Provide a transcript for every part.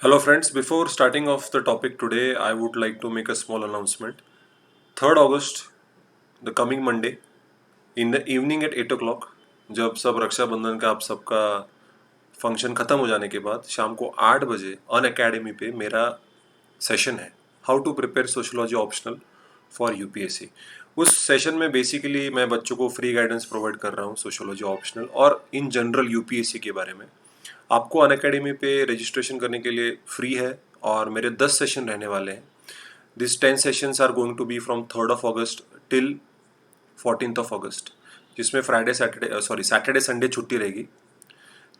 Hello, friends. Before starting off the topic today, I would like to make a small announcement. 3rd August, the coming Monday, in the evening at 8 o'clock, जब सब रक्षाबंधन का आप सबका function खत्म हो जाने के बाद शाम को 8 बजे अन अकेडमी पे मेरा सेशन है how to prepare sociology optional for UPSC. उस सेशन में बेसिकली मैं बच्चों को फ्री गाइडेंस प्रोवाइड कर रहा हूँ सोशोलॉजी ऑप्शनल और इन जनरल यूपीएससी के बारे में। आपको अन अकेडमी पे रजिस्ट्रेशन करने के लिए फ्री है और मेरे 10 सेशन रहने वाले हैं। This 10 sessions are going to be from 3rd of August till 14th of August, जिसमें सैटरडे संडे छुट्टी रहेगी।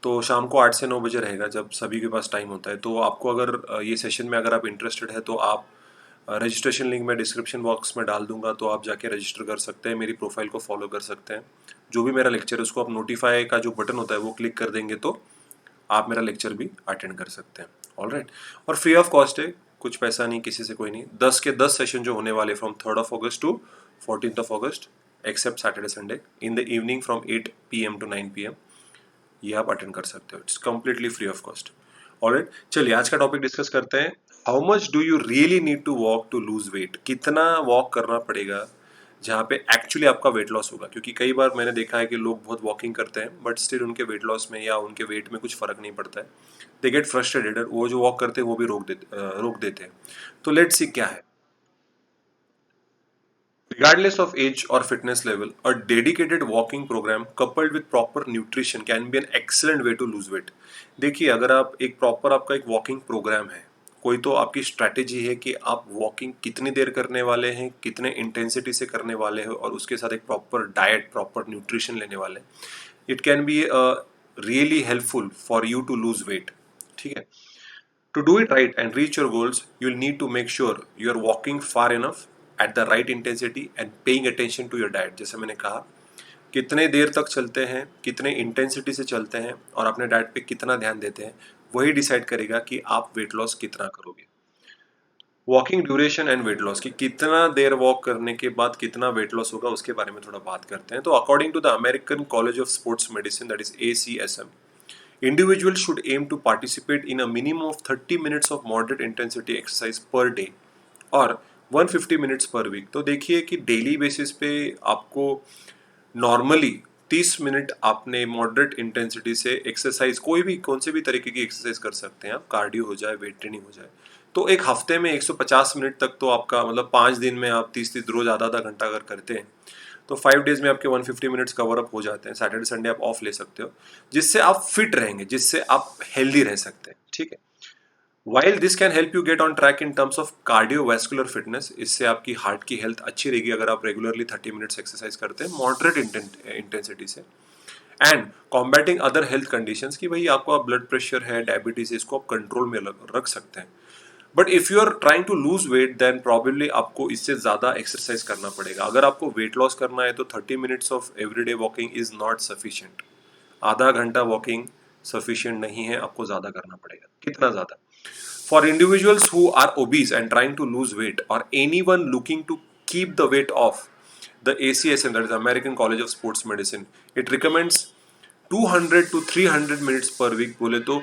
तो शाम को 8 से 9 बजे रहेगा जब सभी के पास टाइम होता है। तो आपको अगर ये सेशन में अगर आप इंटरेस्टेड है तो आप रजिस्ट्रेशन लिंक मैं डिस्क्रिप्शन बॉक्स में डाल दूंगा, तो आप जाके रजिस्टर कर सकते हैं, मेरी प्रोफाइल को फॉलो कर सकते हैं। जो भी मेरा लेक्चर है उसको आप नोटिफाई का जो बटन होता है वो क्लिक कर देंगे तो आप मेरा लेक्चर भी अटेंड कर सकते हैं। ऑल राइट, और फ्री ऑफ कॉस्ट है, कुछ पैसा नहीं, किसी से कोई नहीं। 10 के 10 सेशन जो होने वाले from 3rd of August to 14th of August except Saturday Sunday in the evening from 8 PM to 9 PM, ये आप अटेंड कर सकते हो। It's completely free of cost. Alright, चलिए आज का टॉपिक डिस्कस करते हैं। How much do you really need to walk to lose weight? कितना वॉक करना पड़ेगा जहाँ पे एक्चुअली आपका वेट लॉस होगा? क्योंकि कई बार मैंने देखा है कि लोग बहुत वॉकिंग करते हैं बट स्टिल उनके वेट लॉस में या उनके वेट में कुछ फर्क नहीं पड़ता है। दे गेट फ्रस्ट्रेटेड, वो जो वॉक करते हैं वो भी रोक देते हैं। तो लेट्स सी क्या है। Regardless of age or fitness level, a dedicated walking program coupled with proper nutrition can be an excellent way to lose weight. देखिए, अगर आप एक प्रॉपर आपका एक वॉकिंग प्रोग्राम है, कोई तो आपकी स्ट्रैटेजी है कि आप वॉकिंग कितनी देर करने वाले हैं, कितने इंटेंसिटी से करने वाले हैं और उसके साथ एक प्रॉपर डाइट, प्रॉपर न्यूट्रिशन लेने वाले हैं, it can be really helpful for you to lose weight. ठीक है। To do it right and reach your goals, you'll need to make sure you're walking far enough at the right intensity and paying attention to your diet। जैसे मैंने कहा, कितने देर तक चलते हैं, कितने इंटेंसिटी से चलते हैं और अपने डाइट पे कितना ध्यान देते हैं, वही डिसाइड करेगा कि आप वेट लॉस कितना करोगे। Walking duration and weight loss, कि कितना देर वॉक करने के बाद कितना वेट लॉस होगा, उसके बारे में थोड़ा बात करते हैं। तो according to the American College of Sports Medicine, that is ACSM, individuals should aim to participate in a minimum of 30 minutes of moderate intensity exercise per day और 150 मिनट्स पर वीक। तो देखिए कि डेली बेसिस पे आपको normally 30 minute आपने moderate intensity से exercise, कोई भी कौन से भी तरीके की एक्सरसाइज कर सकते हैं आप, कार्डियो हो जाए, वेट ट्रेनिंग हो जाए। तो एक हफ्ते में 150 मिनट तक तो आपका मतलब 5 दिन में आप 30 रोज आधा आधा घंटा अगर करते हैं तो 5 डेज में आपके 150 मिनट्स कवर अप हो जाते हैं। सैटरडे संडे आप ऑफ ले सकते हो, जिससे आप फिट रहेंगे, जिससे आप हेल्दी रह सकते हैं। ठीक है। While this can help you get on track in terms of cardiovascular fitness, इससे आपकी हार्ट की हेल्थ अच्छी रहेगी अगर आप रेगुलरली 30 मिनट्स एक्सरसाइज करते हैं मॉडरेट इंटेंसिटी से। And combating other health conditions, कि भाई आपका ब्लड प्रेशर है, डायबिटीज, इसको आप कंट्रोल में रख सकते हैं। But if you are trying to lose weight then probably आपको इससे ज़्यादा एक्सरसाइज करना पड़ेगा। अगर आपको वेट लॉस करना है तो 30 minutes of everyday walking is not sufficient. आधा घंटा वॉकिंग सफिशिएंट नहीं है, आपको ज़्यादा करना पड़ेगा। कितना ज़्यादा? For individuals who are obese and trying to lose weight और anyone looking to keep the weight off, the ACSM, that is American College of Sports Medicine, it recommends 200 to 300 minutes per week. बोले तो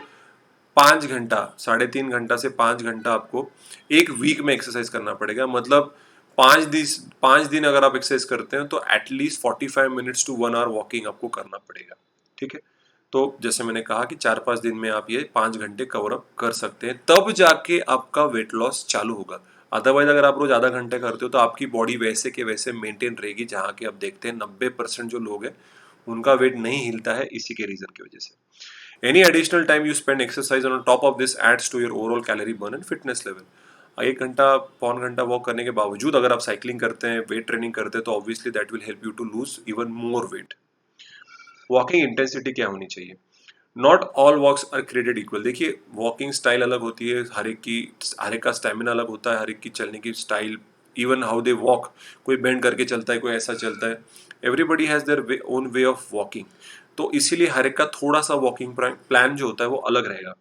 5 घंटा, 3.5 घंटा से 5 घंटा आपको एक week में एक्सरसाइज करना पड़ेगा। मतलब 5 दिन अगर आप एक्सरसाइज करते हैं तो at least 45 minutes to 1 hour walking आपको करना पड़ेगा। ठीक है। तो जैसे मैंने कहा कि 4-5 दिन में आप ये 5 घंटे कवर अप कर सकते हैं, तब जाके आपका वेट लॉस चालू होगा। अदरवाइज अगर आप रोज आधा घंटे करते हो तो आपकी बॉडी वैसे के वैसे मेंटेन रहेगी, जहाँ के आप देखते हैं 90% जो लोग हैं उनका वेट नहीं हिलता है इसी के रीजन की वजह से। Any additional time you spend exercise on top of this adds to your overall calorie burn and fitness level। 1 घंटा, 1.25 घंटा वॉक करने के बावजूद अगर आप साइकिलिंग करते हैं, वेट ट्रेनिंग करते हैं, तो obviously that will help you to lose even more weight. Walking intensity क्या होनी चाहिए? Not all walks are created equal. देखिए, वॉकिंग स्टाइल अलग होती है, हर एक का स्टेमिना अलग होता है, हर एक की चलने की style, even how they walk, कोई बेंड करके चलता है, कोई ऐसा चलता है। Everybody has their own way of walking. तो इसीलिए हर एक का थोड़ा सा वॉकिंग प्लान जो होता है वो अलग रहेगा।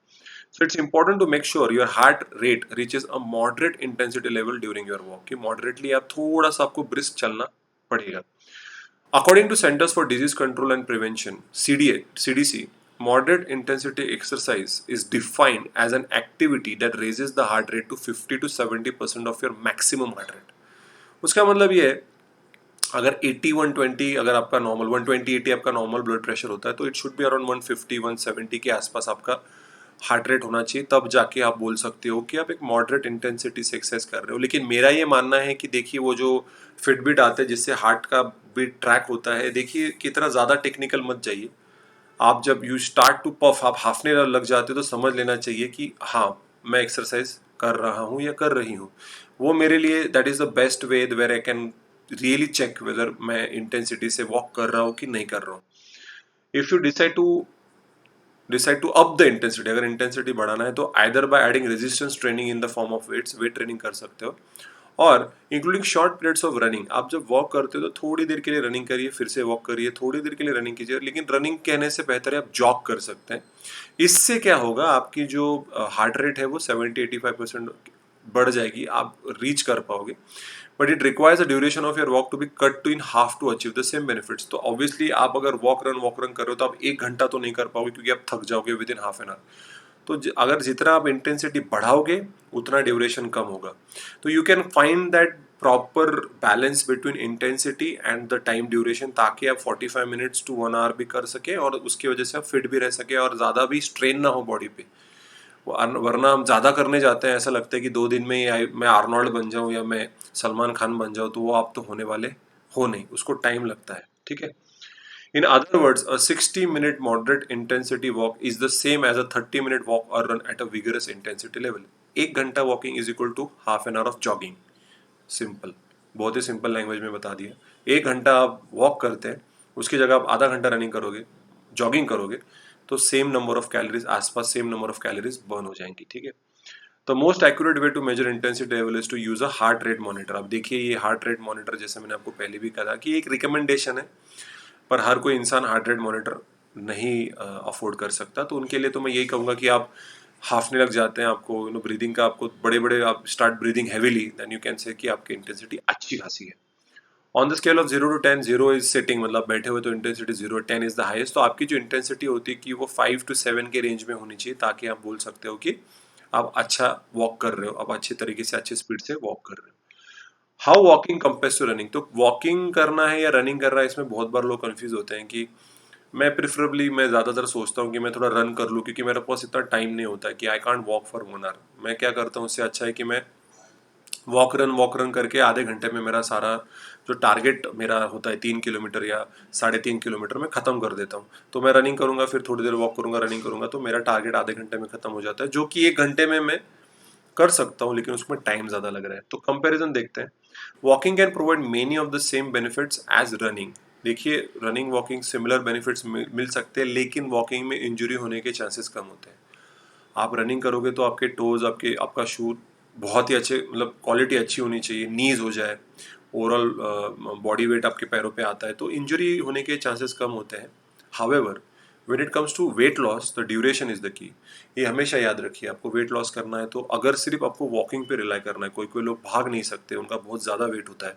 So it's important to make sure your heart rate reaches a moderate intensity level during your walk, कि मॉडरेटली आप थोड़ा सा आपको ब्रिस्क चलना पड़ेगा। According to Centers for Disease Control and Prevention, CDC, Moderate intensity exercise is defined as an activity that raises the heart rate to 50 to 70% of your maximum heart rate. उसका मतलब ये है, अगर 80 120 अगर आपका नॉर्मल 120 80 आपका नॉर्मल ब्लड प्रेशर होता है, तो इट शुड बी अराउंड 150 170 के आसपास आपका हार्ट रेट होना चाहिए, तब जाके आप बोल सकते हो कि आप एक मॉडरेट इंटेंसिटी से एक्सरसाइज कर रहे हो। लेकिन मेरा ये मानना है कि देखिए, वो जो फिटबिट आते हैं जिससे हार्ट का बीट ट्रैक होता है, देखिए कितना ज़्यादा टेक्निकल मत जाइए। आप जब यू स्टार्ट टू पफ, आप हाफने लग जाते हो, तो समझ लेना चाहिए कि हाँ, मैं एक्सरसाइज कर रहा हूँ या कर रही हूँ। वो मेरे लिए that is the best way where I can really check whether मैं इंटेंसिटी से वॉक कर रहा हूँ कि नहीं कर रहा हूँ। If you decide to up the intensity, अगर इंटेंसिटी बढ़ाना है तो either by adding resistance training in the form of weight training कर सकते हो, और including short periods of running. आप जब वॉक करते हो तो थोड़ी देर के लिए रनिंग करिए, फिर से वॉक करिए, थोड़ी देर के लिए रनिंग कीजिए। लेकिन रनिंग कहने से बेहतर है आप जॉग कर सकते हैं। इससे क्या होगा, आपकी जो हार्ट रेट है वो 70-85% बढ़ जाएगी, आप रीच कर पाओगे। But it requires a duration of your walk to be cut to in half to achieve the same benefits. तो ऑब्वियसली आप अगर वॉक रन कर रहे हो तो आप 1 घंटा तो नहीं कर पाओगे, क्योंकि आप थक जाओगे with in half an our. तो अगर जितना आप इंटेंसिटी बढ़ाओगे उतना ड्यूरेशन कम होगा। तो you can find that proper balance between intensity and the time duration, ताकि आप 45 मिनट्स टू 1 आवर भी कर सके और उसकी वजह से आप फिट भी रह सके और ज़्यादा भी स्ट्रेन ना हो बॉडी पे। वरना हम ज़्यादा करने जाते हैं, ऐसा लगता है कि 2 दिन में ही मैं आर्नोल्ड बन जाऊं या मैं सलमान खान बन जाऊं, तो वो आप तो होने वाले हो नहीं, उसको टाइम लगता है। ठीक है। In other words, a 60-minute moderate intensity walk is the same as a 30-minute walk or run at a vigorous intensity level. 1 घंटा walking is equal to half an hour of jogging. Simple, बहुत ही simple language में बता दिया। 1 घंटा आप walk करते हैं, उसकी जगह आप आधा घंटा रनिंग करोगे, जॉगिंग करोगे, तो सेम नंबर ऑफ कैलोरीज, आसपास same number of calories burn हो जाएंगी। ठीक है। The most accurate way to measure intensity level is to use a heart rate monitor. अब देखिए, ये हार्ट रेट मॉनिटर, जैसे मैंने आपको पहले भी कहा कि एक रिकमेंडेशन है, पर हर कोई इंसान हार्ट रेट मॉनिटर नहीं अफोर्ड कर सकता। तो उनके लिए तो मैं यही कहूँगा कि आप हाफने लग जाते हैं, आपको ब्रीदिंग का, आपको बड़े बड़े आप start breathing heavily, then you can say कि आपकी इंटेंसिटी अच्छी खासी है। On the scale of 0 to 10, 0 is sitting, मतलब बैठे हुए तो इंटेंसिटी 0, 10 इज द हाईएस्ट। तो आपकी जो इंटेंसिटी होती है कि वो 5 to 7 के रेंज में होनी चाहिए, ताकि आप बोल सकते हो कि आप अच्छा वॉक कर रहे हो, आप अच्छे तरीके से अच्छे स्पीड से वॉक कर रहे हो। How walking compares to running. तो वॉकिंग करना है या रनिंग करना है, इसमें बहुत बार लोग कंफ्यूज होते हैं कि मैं ज़्यादातर सोचता हूँ कि मैं थोड़ा रन कर लूँ, क्योंकि मेरे पास इतना टाइम नहीं होता है कि I can't walk for 1 hour. मैं क्या करता हूँ, उससे अच्छा है कि मैं वॉक रन करके आधे घंटे में मेरा सारा जो टारगेट मेरा होता है 3 किलोमीटर या 3.5 किलोमीटर में ख़त्म कर देता हूँ। तो मैं रनिंग करूँगा, फिर थोड़ी देर वॉक करूँगा, रनिंग करूँगा, तो मेरा टारगेट आधे घंटे में ख़त्म हो जाता है, जो कि 1 घंटे में मैं कर सकता हूँ, लेकिन उसमें टाइम ज़्यादा लग रहा है। तो कंपैरिजन देखते हैं। Walking can provide many of the same benefits as running. देखिए, रनिंग वॉकिंग सिमिलर बेनिफिट्स मिल सकते हैं, लेकिन वॉकिंग में इंजरी होने के चांसेस कम होते हैं। आप रनिंग करोगे तो आपके टोज, आपका शू बहुत ही अच्छे, मतलब क्वालिटी अच्छी होनी चाहिए, नीज हो जाए, ओवरऑल बॉडी वेट आपके पैरों पे आता है, तो इंजरी होने के चांसेस कम होते हैं। However, when it comes to weight loss, the duration is the key. ये हमेशा याद रखिए, आपको वेट लॉस करना है तो अगर सिर्फ आपको वॉकिंग पे रिलाई करना है, कोई कोई लोग भाग नहीं सकते, उनका बहुत ज़्यादा वेट होता है,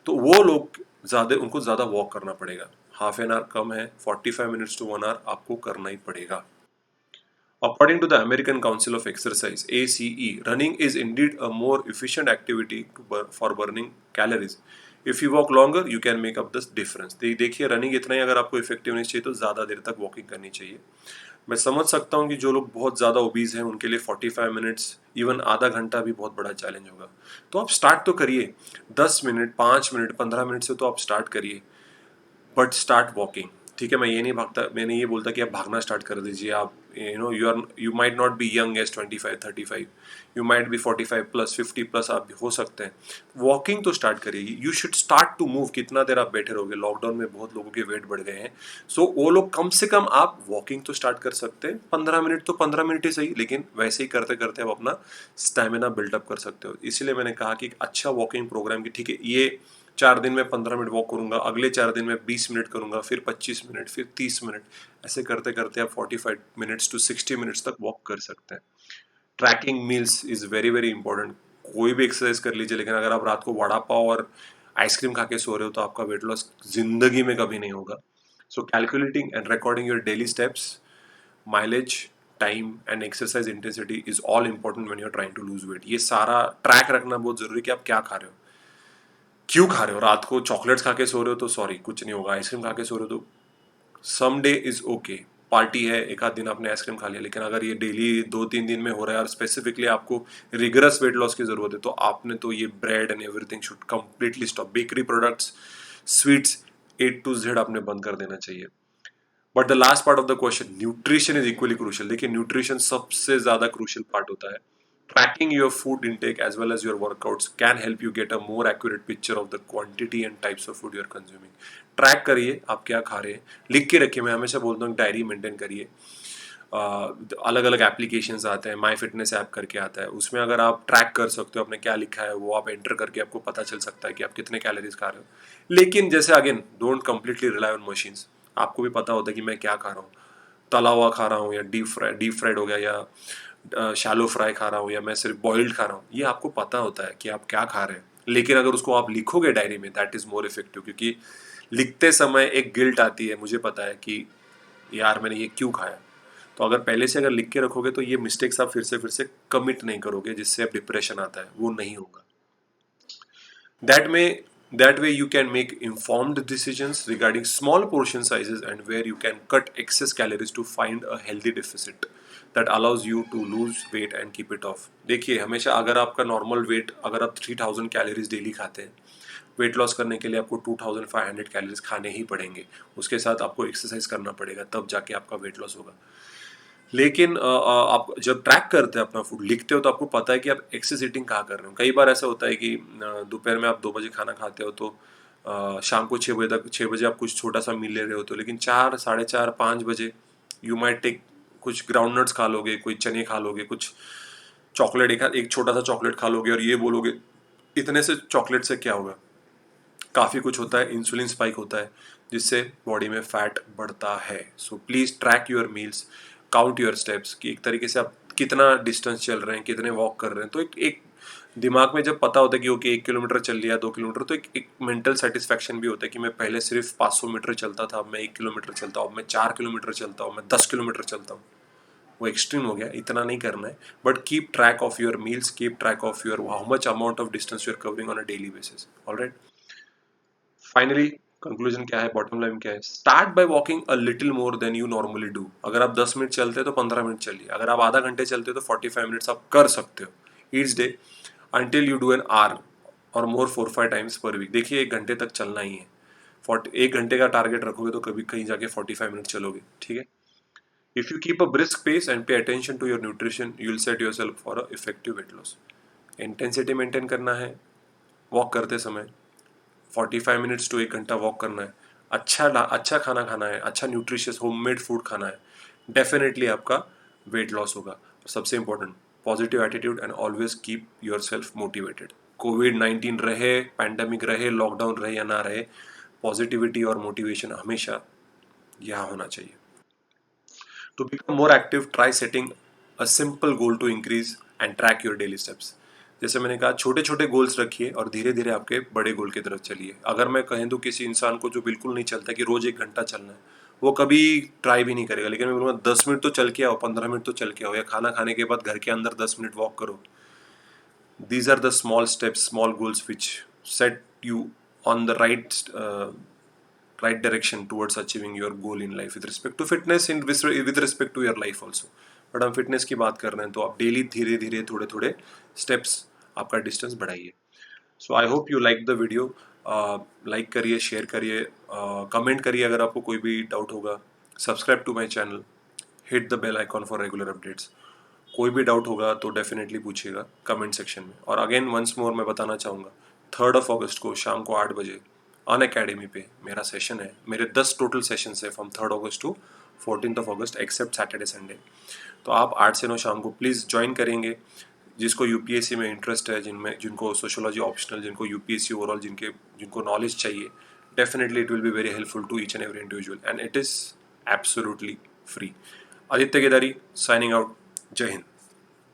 तो वो लोग उनको ज़्यादा वॉक करना पड़ेगा। हाफ एन आवर कम है, 45 मिनट्स टू 1 आवर आपको करना ही पड़ेगा। According to the American Council of Exercise (ACE), running is indeed a more efficient activity for burning calories. If you walk longer, you can make up the difference. देखिए, running इतना ही अगर आपको effective होनी चाहिए तो ज़्यादा देर तक वॉकिंग करनी चाहिए। मैं समझ सकता हूँ कि जो लोग बहुत ज़्यादा ओबीज हैं उनके लिए 45 मिनट्स, इवन आधा घंटा भी बहुत बड़ा चैलेंज होगा। तो आप स्टार्ट तो करिए, 10 मिनट, 5 मिनट, 15 मिनट से तो आप स्टार्ट करिए, बट स्टार्ट वॉकिंग। ठीक है, मैंने ये बोलता कि आप भागना स्टार्ट कर दीजिए। आप you might not be young age 25-35, you might be 45 plus 50 plus आप हो सकते हैं। वॉकिंग तो स्टार्ट करिए, you should start to move. कितना देर आप बैठे रहोगे, लॉकडाउन में बहुत लोगों के वेट बढ़ गए हैं, सो वो लोग कम से कम आप वॉकिंग तो स्टार्ट कर सकते हैं। 15 मिनट तो 15 मिनट ही सही, लेकिन वैसे ही करते करते आप अपना स्टेमिना बिल्डअप कर सकते हो। इसीलिए मैंने कहा कि एक अच्छा वॉकिंग प्रोग्राम की, ठीक है, ये 4 दिन में 15 मिनट वॉक करूंगा, अगले 4 दिन में 20 मिनट करूंगा, फिर 25 मिनट, फिर 30 मिनट, ऐसे करते करते आप 45 मिनट्स टू 60 मिनट्स तक वॉक कर सकते हैं। Tracking meals is very very important. कोई भी एक्सरसाइज कर लीजिए, लेकिन अगर आप रात को वड़ा पाव और आइसक्रीम खा के सो रहे हो तो आपका वेट लॉस जिंदगी में कभी नहीं होगा। So calculating and recording your daily steps mileage, time and exercise intensity is all important when you are trying to lose weight. ये सारा ट्रैक रखना बहुत जरूरी है कि आप क्या खा रहे हो, क्यों खा रहे हो। रात को चॉकलेट्स खा के सो रहे हो तो सॉरी कुछ नहीं होगा, आइसक्रीम खा के सो रहे हो तो some day is okay, party है एक आध दिन आपने आइसक्रीम खा लिया, लेकिन अगर ये डेली 2-3 दिन में हो रहा है और स्पेसिफिकली आपको रिगरस वेट लॉस की जरूरत है तो आपने तो ये bread and everything should completely stop. Bakery products, sweets, A to Z आपने बंद कर देना चाहिए। But the last part of the question, nutrition is equally crucial. देखिए न्यूट्रिशन सबसे ज्यादा क्रूशियल पार्ट होता है। Tracking your food intake as well as your workouts can help you get a more accurate picture of the quantity and types of food you are consuming. Track करिए आप क्या खा रहे हैं, लिख के रखिए। मैं हमेशा बोलता हूँ डायरी मेंटेन करिए। अलग अलग एप्लीकेशंस आते हैं, माई फिटनेस ऐप करके आता है, उसमें अगर आप ट्रैक कर सकते हो आपने क्या लिखा है, वो आप एंटर करके आपको पता चल सकता है कि आप कितने कैलोरीज खा रहे हो। लेकिन जैसे again don't completely rely on machines. आपको भी पता होता है कि मैं क्या खा रहा हूँ, तला हुआ खा रहा हूँ या डीप फ्राइड हो गया या शैलो फ्राई खा रहा हूँ या मैं सिर्फ बॉइल्ड खा रहा हूँ, ये आपको पता होता है कि आप क्या खा रहे हैं। लेकिन अगर उसको आप लिखोगे डायरी में, दैट इज मोर इफेक्टिव, क्योंकि लिखते समय एक गिल्ट आती है, मुझे पता है कि यार मैंने ये क्यों खाया। तो अगर पहले से अगर लिख के रखोगे तो ये मिस्टेक्स आप फिर से कमिट नहीं करोगे, जिससे अब डिप्रेशन आता है वो नहीं होगा। That may that way you can make informed decisions regarding small portion sizes and where you can cut excess calories to find a healthy deficit that allows you to lose weight and keep it off। देखिए हमेशा अगर आपका normal weight, अगर आप 3000 calories daily खाते हैं, weight loss करने के लिए आपको 2500 कैलोरीज खाने ही पड़ेंगे। उसके साथ आपको एक्सरसाइज करना पड़ेगा, तब जाके आपका वेट लॉस होगा। लेकिन आप जब ट्रैक करते हैं अपना फूड, लिखते हो, तो आपको पता है कि आप एक्सेस ईटिंग कहाँ कर रहे हो। कई बार ऐसा होता है कि दोपहर में आप 2 बजे खाना खाते हो तो शाम को 6 बजे आप कुछ छोटा सा मील ले रहे हो, तो लेकिन 4, साढ़े 4, 5 बजे यू माइट टेक कुछ ग्राउंड नट्स खा लोगे, कोई चने खा लोगे, कुछ चॉकलेट, एक छोटा सा चॉकलेट खा लोगे और ये बोलोगे इतने से चॉकलेट से क्या होगा। काफ़ी कुछ होता है, इंसुलिन स्पाइक होता है जिससे बॉडी में फैट बढ़ता है। So please track your meals, count your steps, कि एक तरीके से आप कितना डिस्टेंस चल रहे हैं, कितने वॉक कर रहे हैं। तो एक दिमाग में जब पता होता है कि ओके 1 किलोमीटर चल लिया, 2 किलोमीटर, तो एक मेंटल सेटिस्फैक्शन भी होता है कि मैं पहले सिर्फ 500 मीटर चलता था, अब मैं 1 किलोमीटर चलता हूँ, अब मैं 4 किलोमीटर चलता हूँ, मैं 10 किलोमीटर चलता हूँ। वो एक्सट्रीम हो गया, इतना नहीं करना है। But keep track of your meals, keep track of your how much amount of distance you are covering on a daily basis. Alright, finally conclusion क्या है, बॉटम लाइन क्या है, start by walking a little more than you normally do. अगर आप 10 minute चलते हो तो 15 minute चलिए, अगर आप आधा घंटे चलते हो तो 45 मिनट्स आप कर सकते हो each day, until you do an hour और मोर 4-5 टाइम्स पर वीक। देखिए 1 घंटे तक चलना ही है, 1 घंटे का टारगेट रखोगे तो कभी कहीं जाके 45 मिनट चलोगे, ठीक है। If you keep a brisk pace and pay attention to your nutrition, you will set yourself for a effective weight loss. Intensity maintain करना है, वॉक करते समय 45 मिनट्स टू 1 घंटा वॉक करना है, अच्छा खाना खाना है, अच्छा न्यूट्रिशियस होममेड फूड खाना है, डेफिनेटली आपका वेट लॉस होगा। सबसे important, positive attitude and always keep yourself motivated. कोविड-19 रहे, पैंडमिक रहे, लॉकडाउन रहे या ना रहे, पॉजिटिविटी और मोटिवेशन हमेशा यहाँ होना चाहिए। To become more active, try setting a simple goal to increase and track your daily steps। जैसे मैंने कहा छोटे छोटे गोल्स रखिए और धीरे धीरे आपके बड़े गोल की तरफ चलिए। अगर मैं कहें तो किसी इंसान को जो बिल्कुल नहीं चलता कि रोज 1 घंटा चलना है, वो कभी ट्राई भी नहीं करेगा। लेकिन मैं बोलूँगा 10 मिनट तो चल के आओ, 15 मिनट तो चल के आओ, या खाना खाने के बाद घर के अंदर 10 मिनट वॉक करो। These are the small steps, small goals which set you on the right direction towards achieving your goal in life with respect to fitness, in with respect to your life also। But हम fitness की बात कर रहे हैं तो आप daily धीरे धीरे थोड़े थोड़े स्टेप्स आपका डिस्टेंस बढ़ाइए। So I hope you like the video. Like करिए, शेयर करिए, कमेंट करिए अगर आपको कोई भी डाउट होगा। Subscribe to my channel, hit the bell icon for regular updates. कोई भी डाउट होगा तो डेफिनेटली पूछिएगा कमेंट सेक्शन में। और अगेन वंस मोर मैं बताना चाहूँगा, 3 अगस्त को शाम को 8 बजे अन अकेडमी पे मेरा सेशन है। मेरे 10 टोटल सेशन है from 3 August to 14 August except Saturday Sunday. तो आप 8 से 9 शाम को प्लीज़ ज्वाइन करेंगे। जिसको यूपीएससी में इंटरेस्ट है, जिनको सोशोलॉजी ऑप्शनल, जिनको यूपीएससी ओवरऑल, जिनको नॉलेज चाहिए, definitely it will be very helpful to each and every individual and it is absolutely free. Aditya Kedari signing out. जय हिंद।